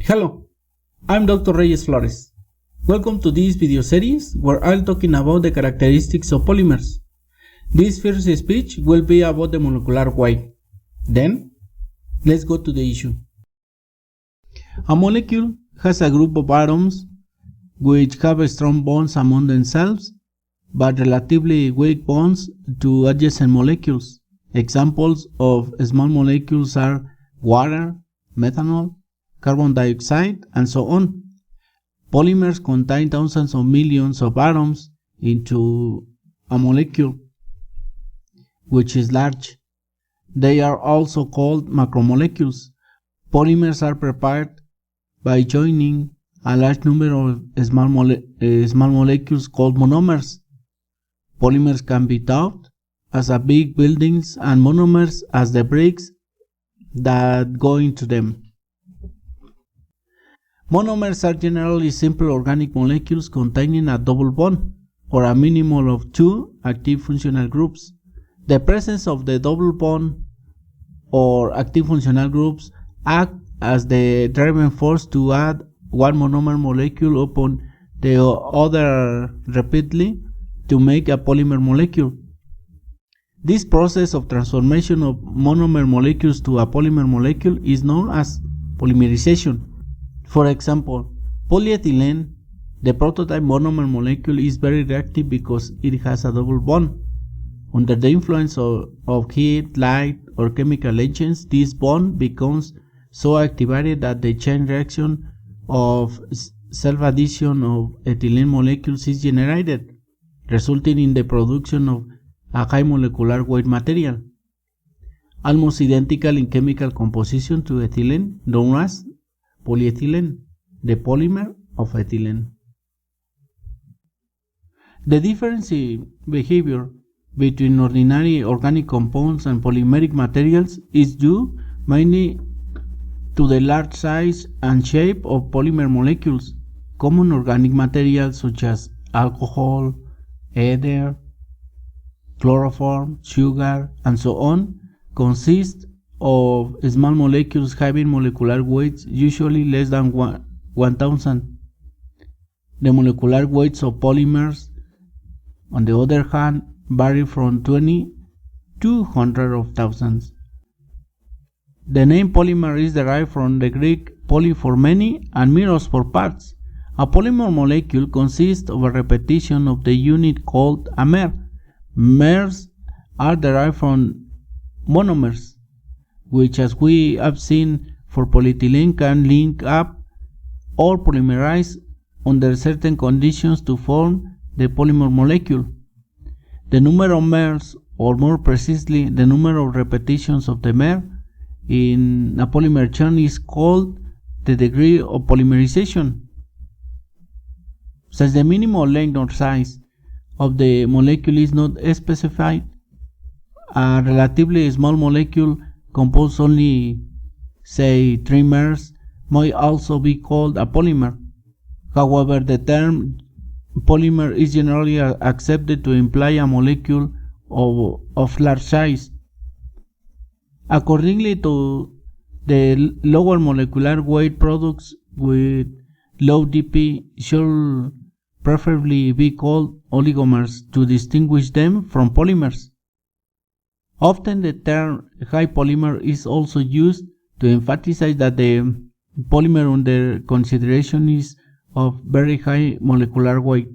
Hello, I'm Dr. Reyes Flores. Welcome to this video series where I'll talking about the characteristics of polymers. This first speech will be about the molecular weight. Then, let's go to the issue. A molecule has a group of atoms which have strong bonds among themselves, but relatively weak bonds to adjacent molecules. Examples of small molecules are water, methanol, carbon dioxide, and so on. Polymers contain thousands of millions of atoms into a molecule, which is large. They are also called macromolecules. Polymers are prepared by joining a large number of small molecules called monomers. Polymers can be thought as a big buildings and monomers as the bricks that go into them. Monomers are generally simple organic molecules containing a double bond or a minimum of two active functional groups. The presence of the double bond or active functional groups act as the driving force to add one monomer molecule upon the other repeatedly to make a polymer molecule. This process of transformation of monomer molecules to a polymer molecule is known as polymerization. For example, polyethylene, the prototype monomer molecule, is very reactive because it has a double bond. Under the influence of heat, light, or chemical agents, this bond becomes so activated that the chain reaction of self-addition of ethylene molecules is generated, resulting in the production of a high molecular weight material, almost identical in chemical composition to ethylene, known as polyethylene, the polymer of ethylene. The difference in behavior between ordinary organic compounds and polymeric materials is due mainly to the large size and shape of polymer molecules. Common organic materials such as alcohol, ether, chloroform, sugar, and so on consist of small molecules having molecular weights usually less than 1,000. The molecular weights of polymers, on the other hand, vary from 20 to hundreds of thousands. The name polymer is derived from the Greek poly for many and meros for parts. A polymer molecule consists of a repetition of the unit called a mer. Mers are derived from monomers, which, as we have seen for polyethylene, can link up or polymerize under certain conditions to form the polymer molecule. The number of mers, or more precisely the number of repetitions of the mer in a polymer chain, is called the degree of polymerization. Since the minimal length or size of the molecule is not specified, a relatively small molecule composed only, say, 3 mers might also be called a polymer. However, the term polymer is generally accepted to imply a molecule of large size. Accordingly to the lower molecular weight products with low dP should preferably be called oligomers to distinguish them from polymers. Often the term high polymer is also used to emphasize that the polymer under consideration is of very high molecular weight.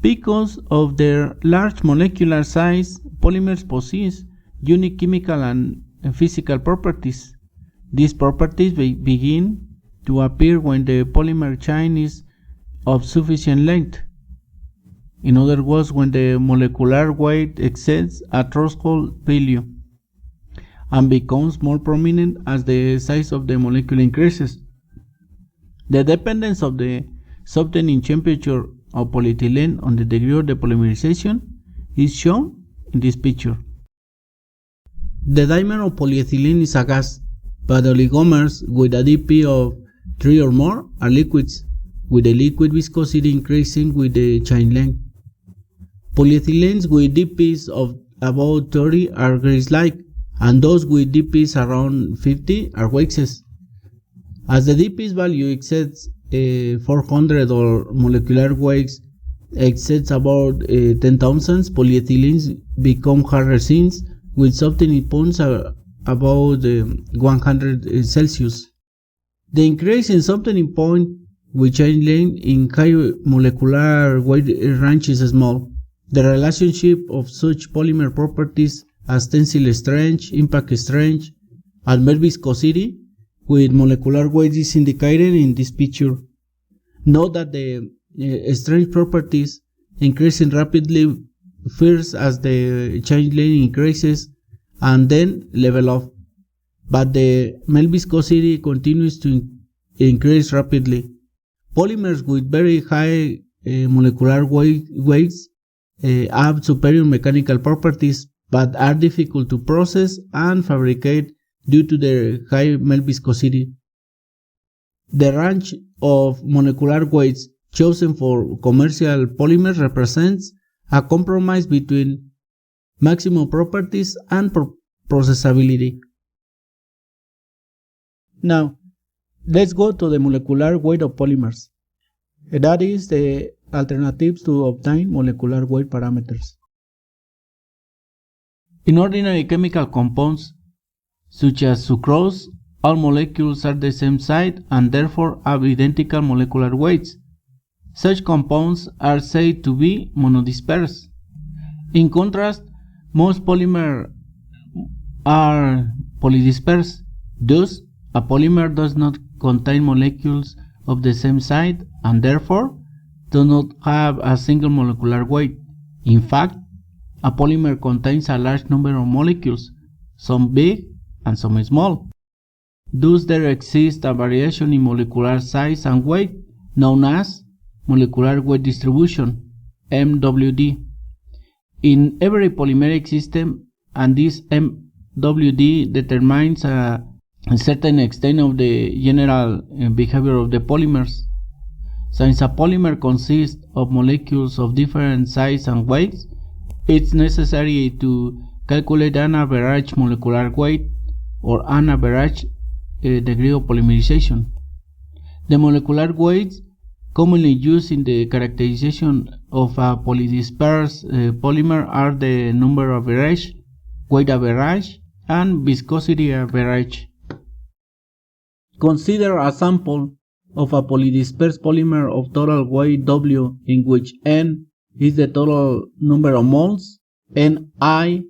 Because of their large molecular size, polymers possess unique chemical and physical properties. These properties begin to appear when the polymer chain is of sufficient length. In other words, when the molecular weight exceeds a threshold value and becomes more prominent as the size of the molecule increases. The dependence of the subtending temperature of polyethylene on the degree of the polymerization is shown in this picture. The dimer of polyethylene is a gas, but oligomers with a dP of 3 or more are liquids, with the liquid viscosity increasing with the chain length. Polyethylenes with dPs of about 30 are grease-like, and those with dPs around 50 are waxes. As the dPs value exceeds 400 or molecular weights exceeds about 10,000, polyethylenes become hard resins with softening points about 100 Celsius. The increase in softening point with change length in high molecular weight range is small. The relationship of such polymer properties as tensile strength, impact strength, and melt viscosity with molecular weight is indicated in this picture. Note that the strength properties increasing rapidly first as the change length increases and then level off, but the melt viscosity continues to increase rapidly. Polymers with very high molecular weights have superior mechanical properties but are difficult to process and fabricate due to their high melt viscosity. The range of molecular weights chosen for commercial polymers represents a compromise between maximum properties and processability. Now, let's go to the molecular weight of polymers. That is the alternatives to obtain molecular weight parameters. In ordinary chemical compounds, such as sucrose, all molecules are the same size and therefore have identical molecular weights. Such compounds are said to be monodisperse. In contrast, most polymers are polydisperse. Thus, a polymer does not contain molecules of the same size and therefore does not have a single molecular weight. In fact, a polymer contains a large number of molecules, some big and some small. Thus, there exists a variation in molecular size and weight known as molecular weight distribution, MWD, in every polymeric system, and this MWD determines a certain extent of the general behavior of the polymers. Since a polymer consists of molecules of different size and weights, it's necessary to calculate an average molecular weight or an average degree of polymerization. The molecular weights commonly used in the characterization of a polydisperse polymer are the number average, weight average, and viscosity average. Consider a sample of a polydisperse polymer of total weight W, in which N is the total number of moles, and I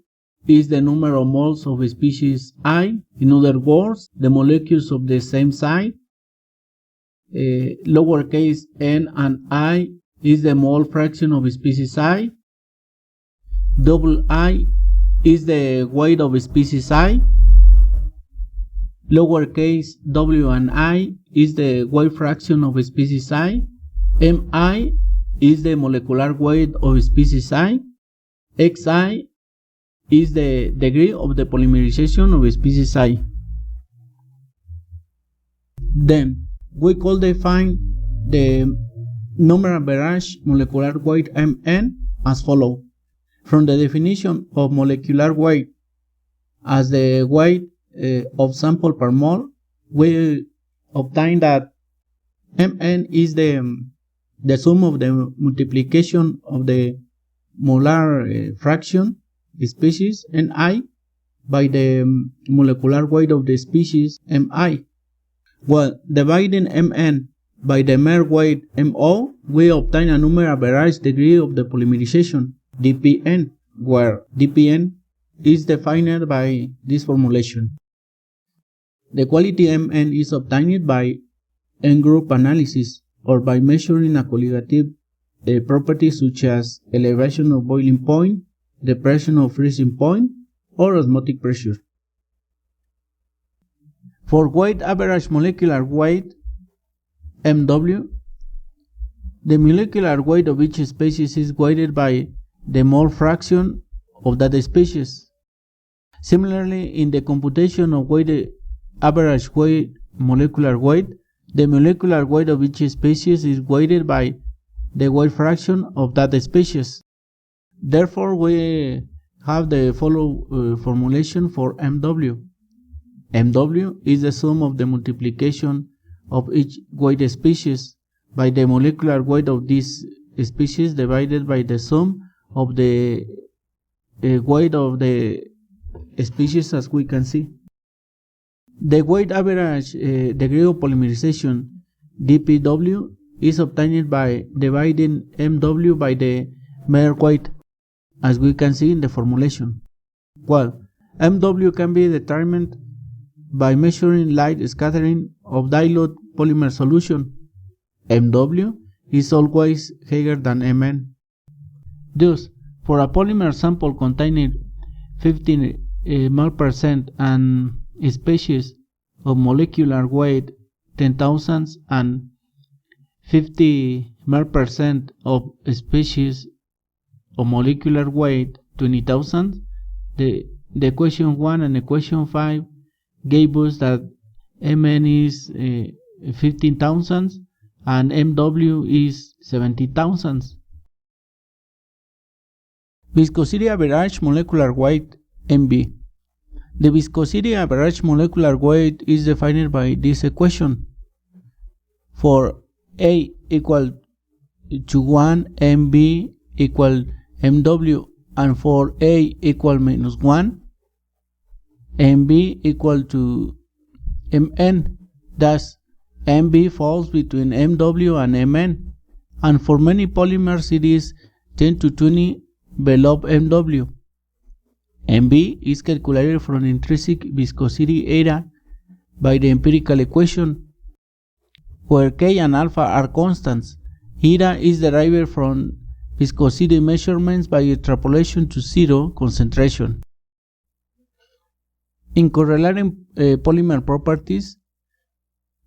is the number of moles of species I. In other words, the molecules of the same size. Lowercase n and I is the mole fraction of species I. Double I is the weight of species I. Lowercase w and I is the weight fraction of species I. Mi is the molecular weight of species I. Xi is the degree of the polymerization of species I. Then we could define the number average molecular weight Mn as follows. From the definition of molecular weight as the weight of sample per mole, we obtain that Mn is the sum of the multiplication of the molar fraction species Ni by the molecular weight of the species Mi. Well, dividing Mn by the mere weight Mo, we obtain a number average degree of the polymerization, dPn, where dPn is defined by this formulation. The quality Mn is obtained by N-group analysis or by measuring a colligative property such as elevation of boiling point, depression of freezing point, or osmotic pressure. For weight average molecular weight, MW, the molecular weight of each species is weighted by the mole fraction of that species. Similarly, in the computation of weighted average weight molecular weight, the molecular weight of each species is weighted by the weight fraction of that species. Therefore, we have the following formulation for MW. MW is the sum of the multiplication of each weight species by the molecular weight of this species divided by the sum of the weight of the species, as we can see. The weight average degree of polymerization dPW is obtained by dividing MW by the mole weight, as we can see in the formulation. Well, MW can be determined by measuring light scattering of dilute polymer solution. MW is always higher than Mn. Thus, for a polymer sample containing 15 mol% and species of molecular weight 10,000 and 50 mol% of species of molecular weight 20,000, the equation 1 and equation 5 gave us that Mn is 15,000 and Mw is 70,000. Viscosity-average molecular weight Mv. The viscosity-average molecular weight is defined by this equation. For A equal to 1, Mv equal Mw, and for A equal minus 1, Mv equal to Mn. Thus, Mv falls between Mw and Mn, and for many polymers it is 10 to 20 below Mw. Mv is calculated from intrinsic viscosity eta by the empirical equation, where K and alpha are constants. Eta is derived from viscosity measurements by extrapolation to zero concentration. In correlating polymer properties,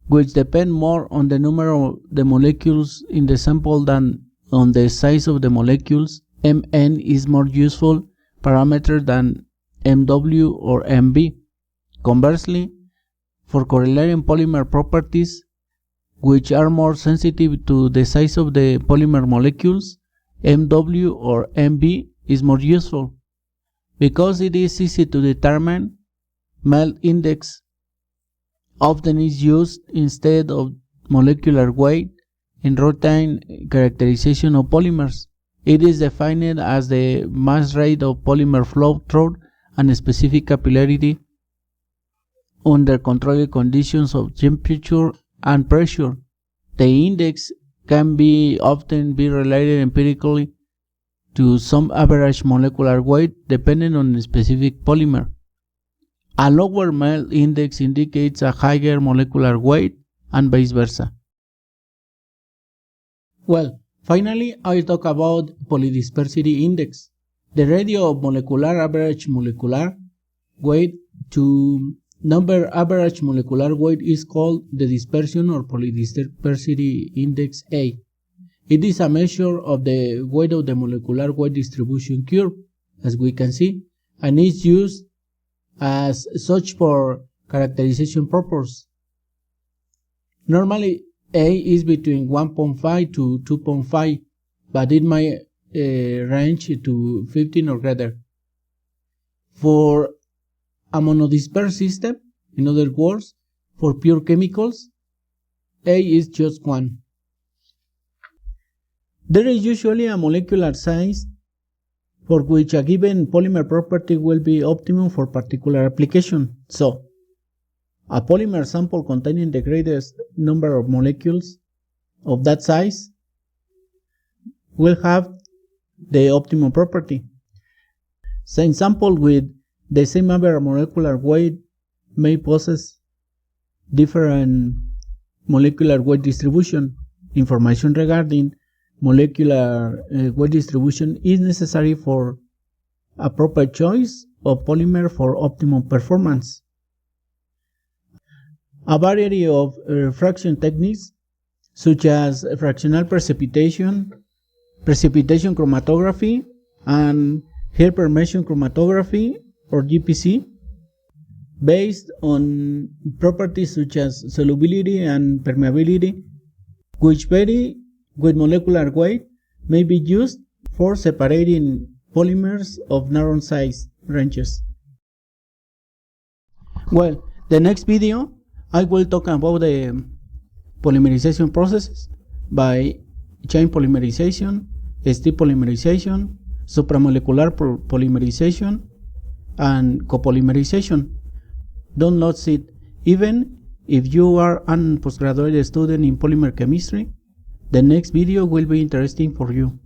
which depend more on the number of the molecules in the sample than on the size of the molecules, Mn is more useful parameter than Mw or Mv. Conversely, for correlating polymer properties, which are more sensitive to the size of the polymer molecules, Mw or Mv is more useful. Because it is easy to determine, melt index often is used instead of molecular weight in routine characterization of polymers. It is defined as the mass rate of polymer flow through and specific capillarity under controlled conditions of temperature and pressure. The index can often be related empirically to some average molecular weight depending on the specific polymer. A lower melt index indicates a higher molecular weight and vice versa. Well, finally, I'll talk about polydispersity index, the ratio of molecular average molecular weight to number average molecular weight is called the dispersion or polydispersity index A. It is a measure of the weight of the molecular weight distribution curve, as we can see, and is used as such for characterization purposes. Normally, A is between 1.5 to 2.5, but it might range to 15 or greater. For a monodisperse system, in other words, for pure chemicals, A is just 1. There is usually a molecular size for which a given polymer property will be optimum for particular application. So, a polymer sample containing the greatest number of molecules of that size will have the optimum property. Same sample with the same average molecular weight may possess different molecular weight distribution. Information regarding molecular weight distribution is necessary for a proper choice of polymer for optimum performance. A variety of fraction techniques, such as fractional precipitation, precipitation chromatography, and Herpermetion chromatography, or GPC, based on properties such as solubility and permeability, which vary with molecular weight, may be used for separating polymers of narrow size ranges. Well, the next video I will talk about the polymerization processes by chain polymerization, steep polymerization, supramolecular polymerization, and copolymerization. Don't lose it. Even if you are a postgraduate student in polymer chemistry, the next video will be interesting for you.